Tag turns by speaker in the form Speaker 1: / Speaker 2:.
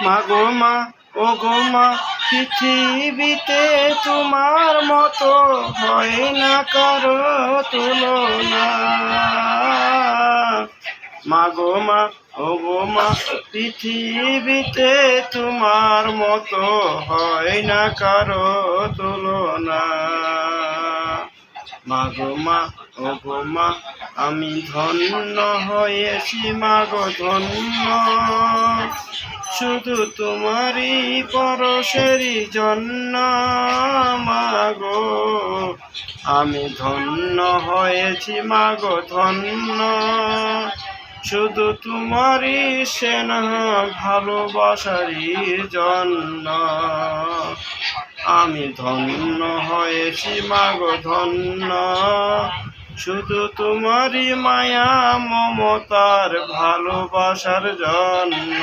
Speaker 1: মাগো মা ও গো মা, পৃথিবীতে তোমার মতো হয় না কারো তুলনা। মাগো মা ও গো মা, পৃথিবীতে তোমার মতো হয় না কারো তুলনা। মাগো মা ও গো মা, আমি ধন্য হয়েছি মাগো ধন্য, শুধু তোমারই পরশেরই জন্য। মাগো আমি ধন্য হয়েছি মাগো ধন্য, শুধু তোমারই স্নেহ ভালোবাসারই জন্য। আমি ধন্য হয়েছি মাগো ধন্য, শুধু তোমারই মায়া মমতার ভালোবাসার জন্য।